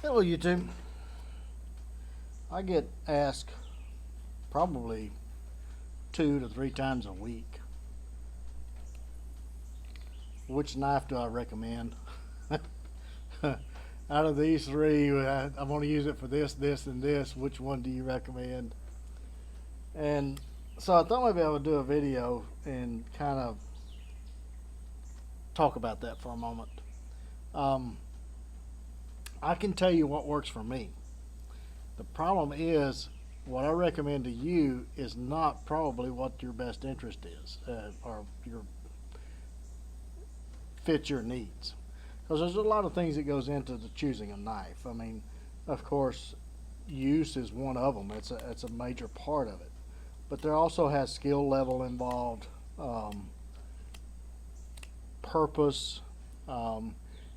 Hello, YouTube. I get asked probably 2 to 3 times a week, which knife do I recommend? Out of these three, I want to use it for this, this, and this. Which one do you recommend? And so I thought maybe I would do a video and kind of talk about that for a moment. Um, I can tell you what works for me. The problem is, what I recommend to you is not probably what your best interest is, or your fits your needs. Because there's a lot of things that goes into the choosing a knife. I mean, of course, use is one of them. It's a major part of it. But there also has skill level involved, purpose,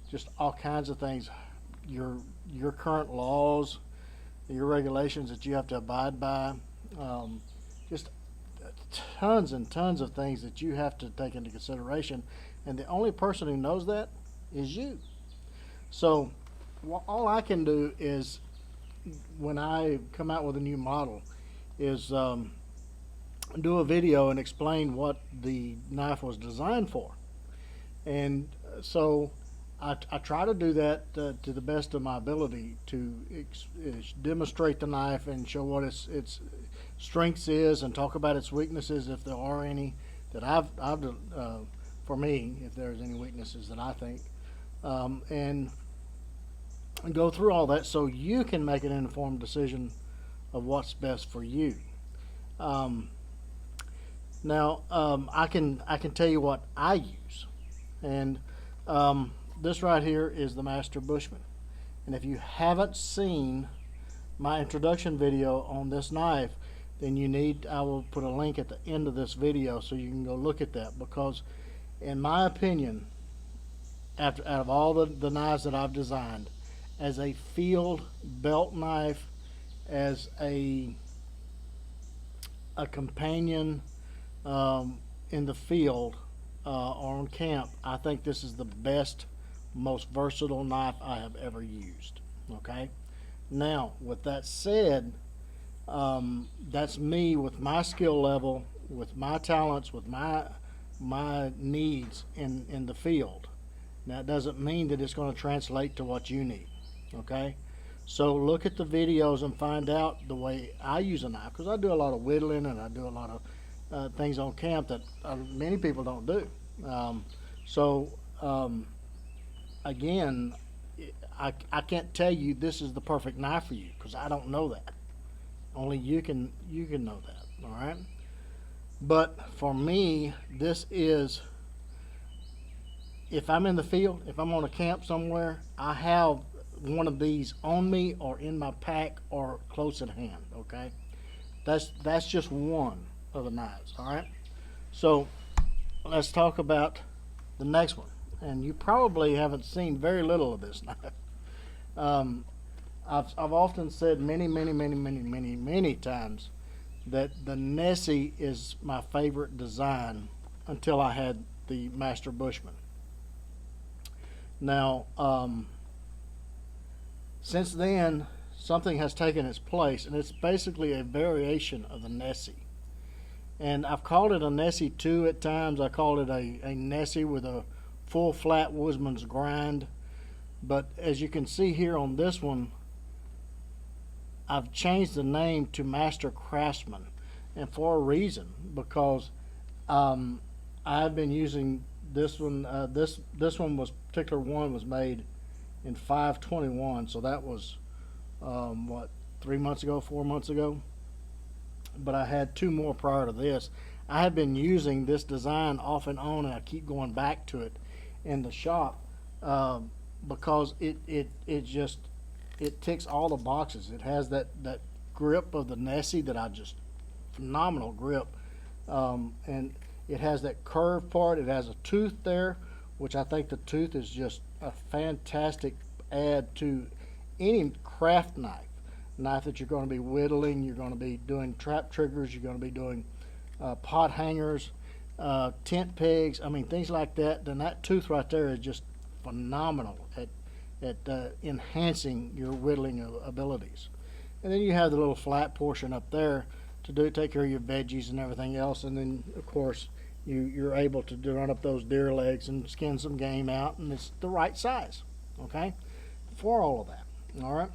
just all kinds of things. Your current laws, your regulations that you have to abide by, just tons and tons of things that you have to take into consideration, and the only person who knows that is you. So all I can do is, when I come out with a new model, is do a video and explain what the knife was designed for. And so I try to do that to the best of my ability to demonstrate the knife and show what its strengths is, and talk about its weaknesses if there are any that for me, if there's any weaknesses that I think, and go through all that so you can make an informed decision of what's best for you. Now, I can tell you what I use, and this right here is the Master Bushman. And if you haven't seen my introduction video on this knife, then I will put a link at the end of this video so you can go look at that, because in my opinion, out of all the knives that I've designed, as a field belt knife, as a companion in the field or on camp, I think this is the best, most versatile knife I have ever used. Okay, now with that said, that's me with my skill level, with my talents, with my needs in the field. Now, it doesn't mean that it's going to translate to what you need. Okay, so look at the videos and find out the way I use a knife, because I do a lot of whittling and I do a lot of things on camp that many people don't do. Again, I can't tell you this is the perfect knife for you, because I don't know that. Only you can know that. All right. But for me, this is, if I'm in the field, if I'm on a camp somewhere, I have one of these on me or in my pack or close at hand. Okay, that's just one of the knives. All right. So let's talk about the next one. And you probably haven't seen very little of this knife. I've often said many times that the Nessie is my favorite design until I had the Master Bushman. Now, since then, something has taken its place, and it's basically a variation of the Nessie. And I've called it a Nessie 2 at times. I called it a Nessie with a full flat woodman's grind. But as you can see here on this one, I've changed the name to Master Craftsman, and for a reason, because I've been using this one. This one particular one was made in 521, so that was what, 3 months ago, 4 months ago. But I had 2 more prior to this. I have been using this design off and on, and I keep going back to it in the shop because it ticks all the boxes. It has that grip of the Nessie that phenomenal grip, and it has that curved part. It has a tooth there, which I think the tooth is just a fantastic add to any craft knife that you're going to be whittling. You're going to be doing trap triggers. You're going to be doing pot hangers, tent pegs. I mean, things like that. Then that tooth right there is just phenomenal at enhancing your whittling abilities. And then you have the little flat portion up there to take care of your veggies and everything else. And then, of course, you're able to run up those deer legs and skin some game out, and it's the right size, okay, for all of that. All right.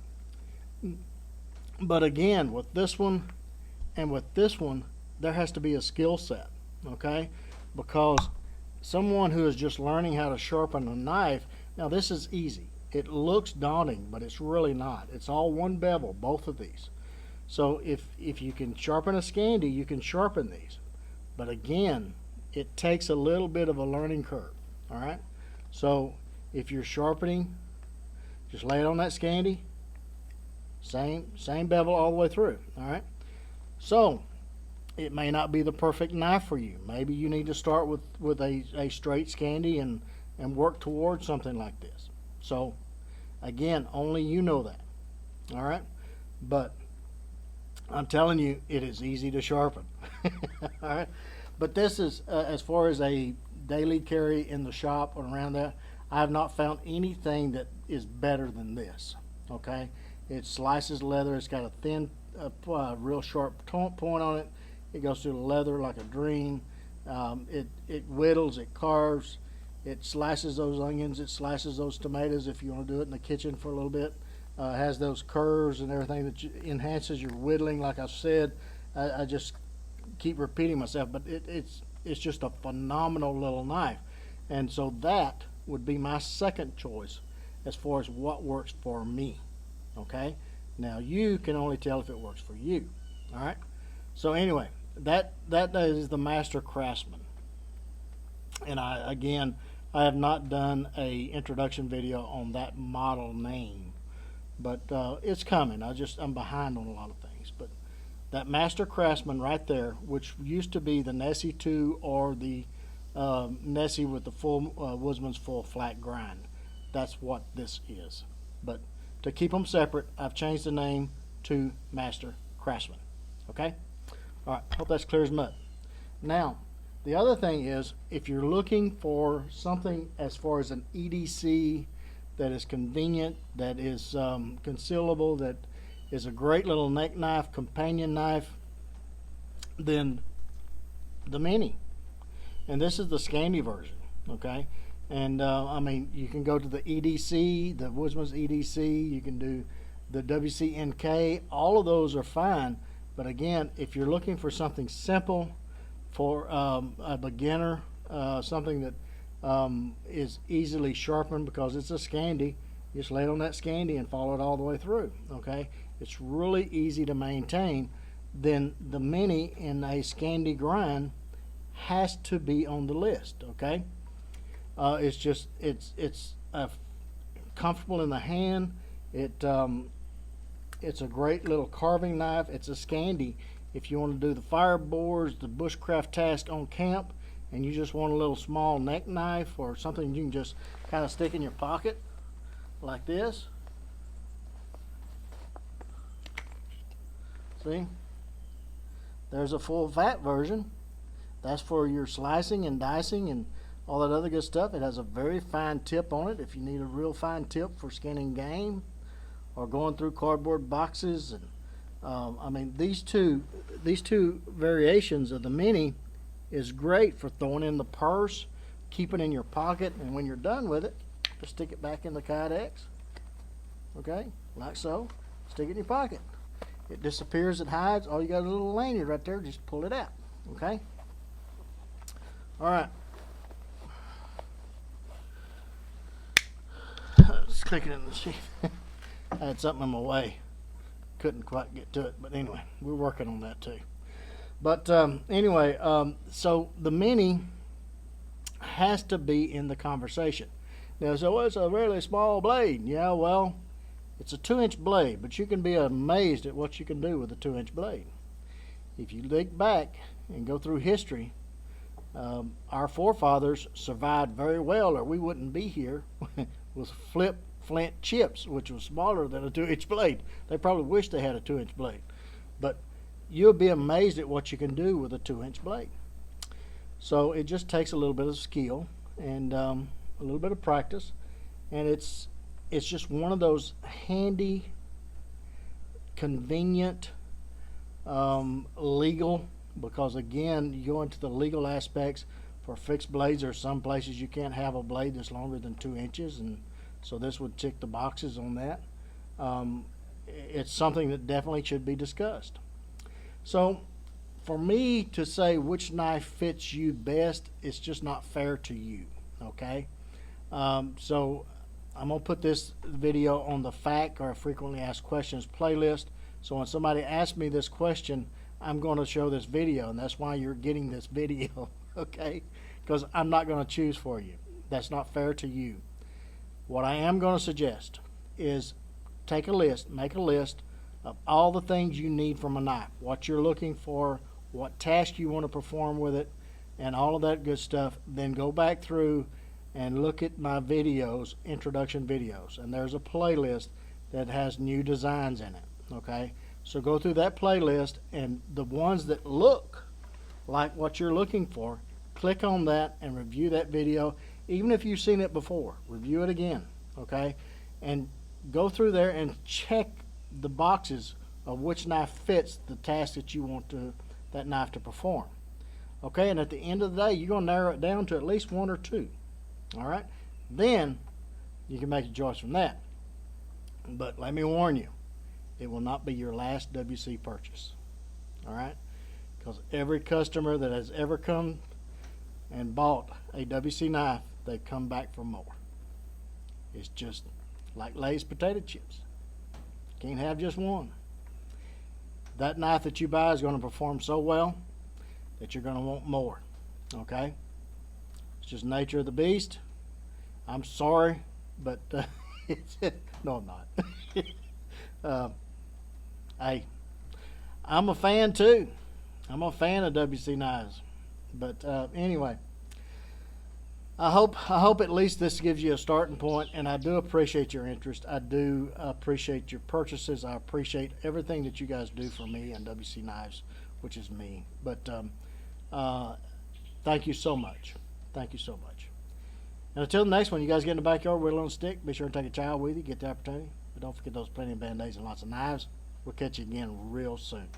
But again, with this one and with this one, there has to be a skill set, okay, because someone who is just learning how to sharpen a knife, now this is easy. It looks daunting, but it's really not. It's all one bevel, both of these. So if you can sharpen a Scandi, you can sharpen these. But again, it takes a little bit of a learning curve, all right? So if you're sharpening, just lay it on that Scandi, same bevel all the way through, all right? So it may not be the perfect knife for you. Maybe you need to start with a straight Scandi and work towards something like this. So again, only you know that, all right? But I'm telling you, it is easy to sharpen. All right, but this is as far as a daily carry in the shop or around that, I have not found anything that is better than this. Okay, it slices leather. It's got a thin, real sharp point on it. It goes through the leather like a dream. It whittles, it carves, it slices those onions, it slices those tomatoes if you want to do it in the kitchen for a little bit. Has those curves and everything that enhances your whittling. Like I said, I just keep repeating myself, but it's just a phenomenal little knife. And so that would be my second choice as far as what works for me. Okay, now you can only tell if it works for you. All right, so anyway, that is the Master Craftsman. And I have not done a introduction video on that model name, but it's coming. I'm behind on a lot of things. But that Master Craftsman right there, which used to be the Nessie 2 or the Nessie with the full Woodsman's full flat grind, that's what this is. But to keep them separate, I've changed the name to Master Craftsman. Okay? All right, hope that's clear as mud. Now, the other thing is, if you're looking for something as far as an EDC that is convenient, that is concealable, that is a great little neck knife, companion knife, then the Mini. And this is the Scandi version, okay? And I mean, you can go to the EDC, the Woodsman's EDC, you can do the WCNK, all of those are fine. But again, if you're looking for something simple for a beginner, something that is easily sharpened because it's a Scandi, you just lay it on that Scandi and follow it all the way through, okay? It's really easy to maintain. Then the Mini in a Scandi grind has to be on the list, okay? It's comfortable in the hand. It's a great little carving knife. It's a Scandi. If you want to do the fireboards, the bushcraft task on camp, and you just want a little small neck knife or something you can just kind of stick in your pocket like this. See? There's a full fat version. That's for your slicing and dicing and all that other good stuff. It has a very fine tip on it if you need a real fine tip for skinning game or going through cardboard boxes. And I mean, these two variations of the Mini is great for throwing in the purse, keeping in your pocket, and when you're done with it, just stick it back in the Kydex. Okay, like so. Stick it in your pocket. It disappears, it hides. All you got is a little lanyard right there. Just pull it out. Okay. All right. Stick it in the sheath. I had something in my way. Couldn't quite get to it, but anyway, we're working on that too. But anyway, so the Mini has to be in the conversation. Now, so it's a really small blade. Yeah, well, it's a 2-inch blade, but you can be amazed at what you can do with a 2-inch blade. If you look back and go through history, our forefathers survived very well, or we wouldn't be here with flip flint chips, which was smaller than a 2-inch blade. They probably wish they had a 2-inch blade. But you'll be amazed at what you can do with a 2-inch blade. So it just takes a little bit of skill and a little bit of practice, and it's it's just one of those handy, convenient, legal, because again, you go into the legal aspects for fixed blades. There are some places you can't have a blade that's longer than 2 inches, and so this would tick the boxes on that. It's something that definitely should be discussed. So for me to say which knife fits you best, it's just not fair to you, okay? So I'm going to put this video on the FAQ, or Frequently Asked Questions playlist. So when somebody asks me this question, I'm going to show this video, and that's why you're getting this video, okay? Because I'm not going to choose for you. That's not fair to you. What I am going to suggest is take a list, make a list of all the things you need from a knife, what you're looking for, what task you want to perform with it, and all of that good stuff. Then go back through and look at my videos, introduction videos, and there's a playlist that has new designs in it, okay? So go through that playlist, and the ones that look like what you're looking for, click on that and review that video. Even if you've seen it before, review it again, okay? And go through there and check the boxes of which knife fits the task that you want that knife to perform, okay? And at the end of the day, you're going to narrow it down to at least 1 or 2, all right? Then you can make a choice from that. But let me warn you, it will not be your last WC purchase, all right? Because every customer that has ever come and bought a WC knife, they come back for more. It's just like Lay's potato chips. Can't have just one. That knife that you buy is going to perform so well that you're going to want more, okay? It's just nature of the beast. I'm sorry, but no, I'm not. Hey, I'm a fan too. I'm a fan of WC knives. But anyway, I hope at least this gives you a starting point, and I do appreciate your interest. I do appreciate your purchases. I appreciate everything that you guys do for me and WC Knives, which is me. But thank you so much. Thank you so much. And until the next one, you guys get in the backyard, whittle on a stick. Be sure to take a child with you, get the opportunity. But don't forget those plenty of Band-Aids and lots of knives. We'll catch you again real soon.